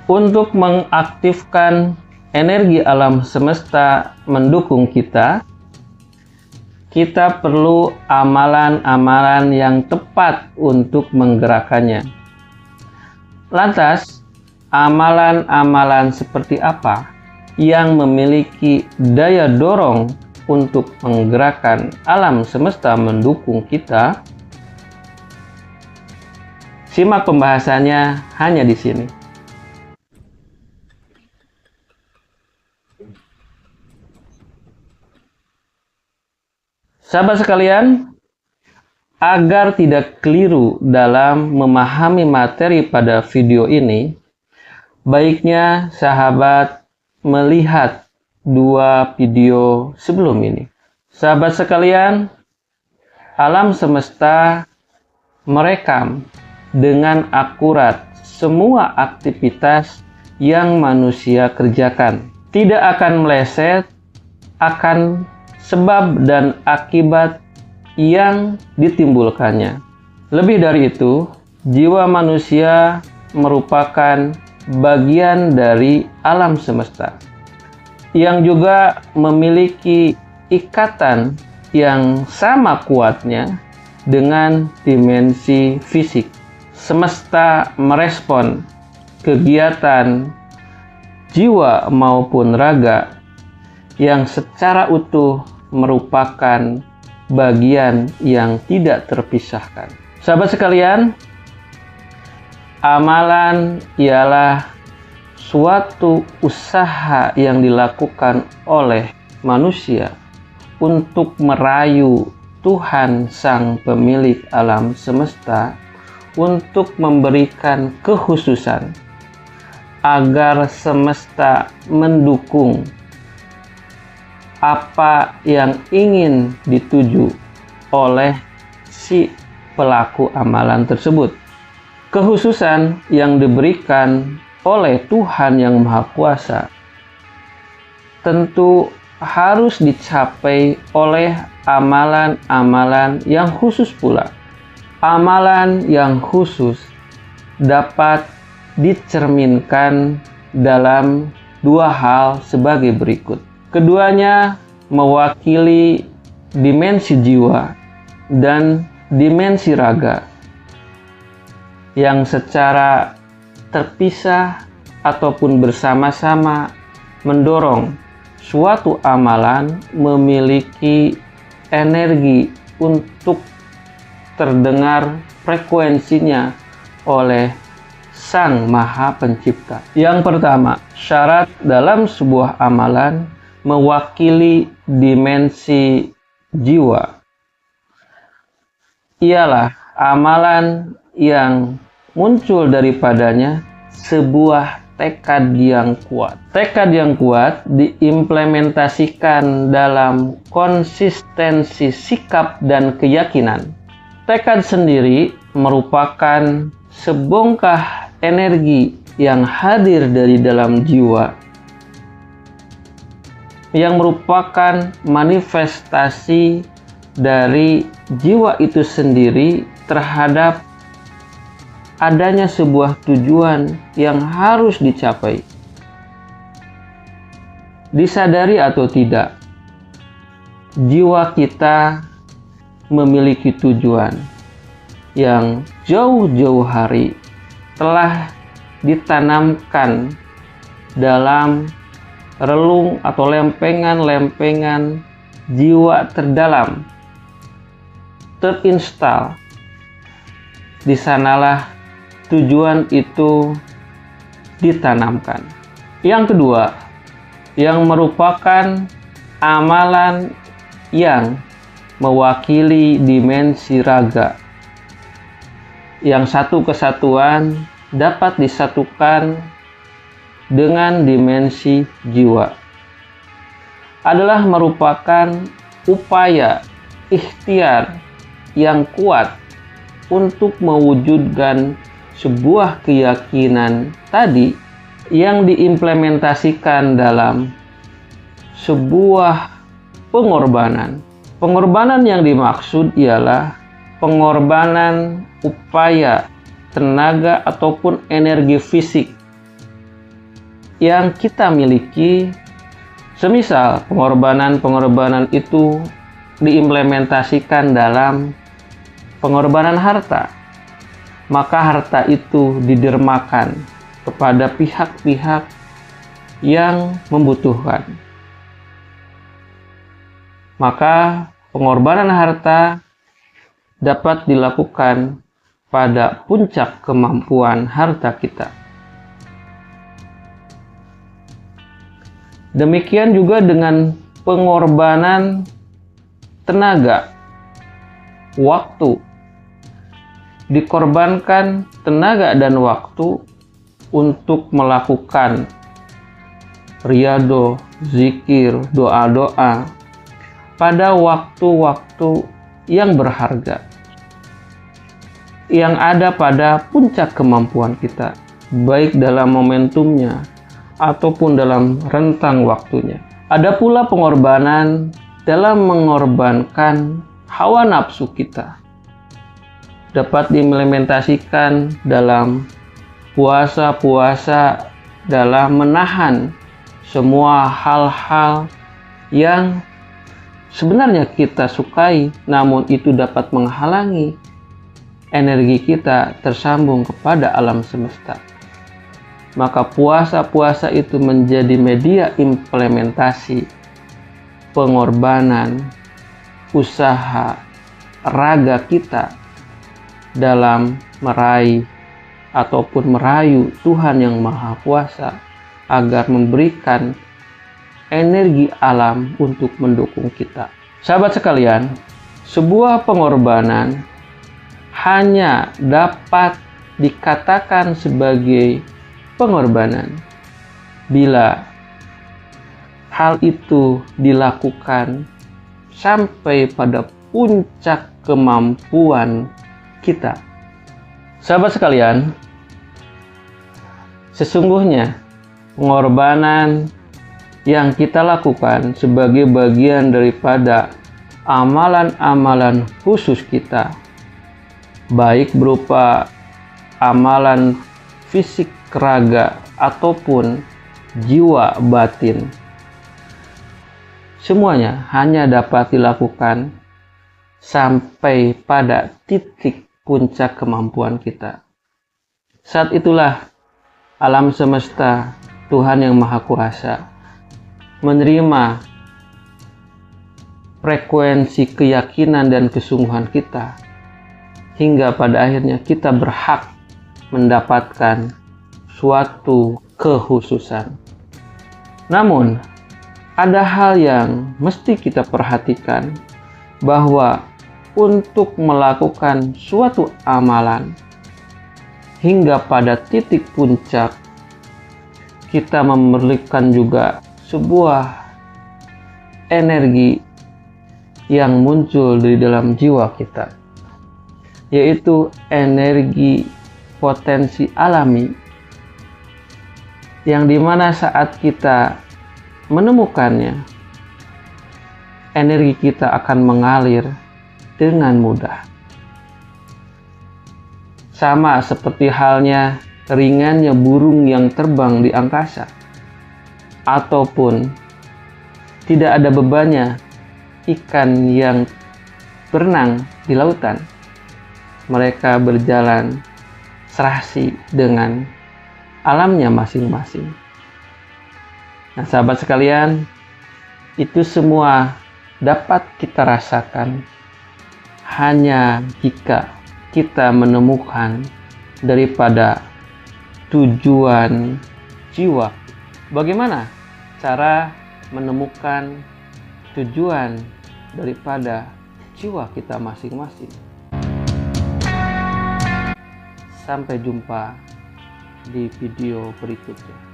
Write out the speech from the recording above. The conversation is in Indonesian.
Untuk mengaktifkan energi alam semesta mendukung kita, kita perlu amalan-amalan yang tepat untuk menggerakkannya. Lantas, amalan-amalan seperti apa yang memiliki daya dorong untuk menggerakkan alam semesta mendukung kita? Simak pembahasannya hanya di sini. Sahabat sekalian, agar tidak keliru dalam memahami materi pada video ini, baiknya sahabat melihat dua video sebelum ini. Sahabat sekalian, alam semesta merekam dengan akurat semua aktivitas yang manusia kerjakan. Tidak akan meleset akan sebab dan akibat yang ditimbulkannya. Lebih dari itu, jiwa manusia merupakan bagian dari alam semesta yang juga memiliki ikatan yang sama kuatnya dengan dimensi fisik. Semesta merespon kegiatan jiwa maupun raga yang secara utuh merupakan bagian yang tidak terpisahkan. Sahabat sekalian, amalan ialah suatu usaha yang dilakukan oleh manusia untuk merayu Tuhan Sang Pemilik alam semesta untuk memberikan kekhususan agar semesta mendukung apa yang ingin dituju oleh si pelaku amalan tersebut. Kekhususan yang diberikan oleh Tuhan yang Maha Kuasa tentu harus dicapai oleh amalan-amalan yang khusus pula. Amalan yang khusus dapat dicerminkan dalam dua hal sebagai berikut. Keduanya mewakili dimensi jiwa dan dimensi raga yang secara terpisah ataupun bersama-sama mendorong suatu amalan memiliki energi untuk terdengar frekuensinya oleh Sang Maha Pencipta. Yang pertama, syarat dalam sebuah amalan mewakili dimensi jiwa ialah amalan yang muncul daripadanya sebuah tekad yang kuat. Tekad yang kuat diimplementasikan dalam konsistensi sikap dan keyakinan. Tekad sendiri merupakan sebongkah energi yang hadir dari dalam jiwa, yang merupakan manifestasi dari jiwa itu sendiri terhadap adanya sebuah tujuan yang harus dicapai. Disadari atau tidak, jiwa kita memiliki tujuan yang jauh-jauh hari telah ditanamkan dalam relung atau lempengan-lempengan jiwa terdalam, terinstal. Di sanalah tujuan itu ditanamkan. Yang kedua, yang merupakan amalan yang mewakili dimensi raga, yang satu kesatuan dapat disatukan dengan dimensi jiwa, adalah merupakan upaya ikhtiar yang kuat untuk mewujudkan sebuah keyakinan tadi yang diimplementasikan dalam sebuah pengorbanan. Pengorbanan yang dimaksud ialah pengorbanan upaya, tenaga ataupun energi fisik yang kita miliki, semisal pengorbanan-pengorbanan itu diimplementasikan dalam pengorbanan harta, maka harta itu didermakan kepada pihak-pihak yang membutuhkan. Maka pengorbanan harta dapat dilakukan pada puncak kemampuan harta kita. Demikian juga dengan pengorbanan tenaga, waktu. Dikorbankan tenaga dan waktu untuk melakukan riyadhah, zikir, doa-doa pada waktu-waktu yang berharga, yang ada pada puncak kemampuan kita, baik dalam momentumnya ataupun dalam rentang waktunya. Ada pula pengorbanan dalam mengorbankan hawa nafsu kita, dapat diimplementasikan dalam puasa-puasa, dalam menahan semua hal-hal yang sebenarnya kita sukai, namun itu dapat menghalangi energi kita tersambung kepada alam semesta. Maka puasa-puasa itu menjadi media implementasi pengorbanan usaha raga kita dalam meraih ataupun merayu Tuhan yang Maha Kuasa agar memberikan energi alam untuk mendukung kita. Sahabat sekalian, sebuah pengorbanan hanya dapat dikatakan sebagai pengorbanan bila hal itu dilakukan sampai pada puncak kemampuan kita. Sahabat sekalian, sesungguhnya pengorbanan yang kita lakukan sebagai bagian daripada amalan-amalan khusus kita, baik berupa amalan fisik raga ataupun jiwa batin, semuanya hanya dapat dilakukan sampai pada titik puncak kemampuan kita. Saat itulah alam semesta, Tuhan yang Maha Kuasa, menerima frekuensi keyakinan dan kesungguhan kita, hingga pada akhirnya kita berhak mendapatkan suatu kekhususan. Namun, ada hal yang mesti kita perhatikan, bahwa untuk melakukan suatu amalan hingga pada titik puncak, kita memerlukan juga sebuah energi yang muncul di dalam jiwa kita, yaitu energi potensi alami, yang dimana saat kita menemukannya, energi kita akan mengalir dengan mudah. Sama seperti halnya ringannya burung yang terbang di angkasa, ataupun tidak ada bebannya ikan yang berenang di lautan. Mereka berjalan serasi dengan alamnya masing-masing. Nah, sahabat sekalian, itu semua dapat kita rasakan hanya jika kita menemukan daripada tujuan jiwa. Bagaimana cara menemukan tujuan daripada jiwa kita masing-masing? Sampai jumpa di video berikutnya.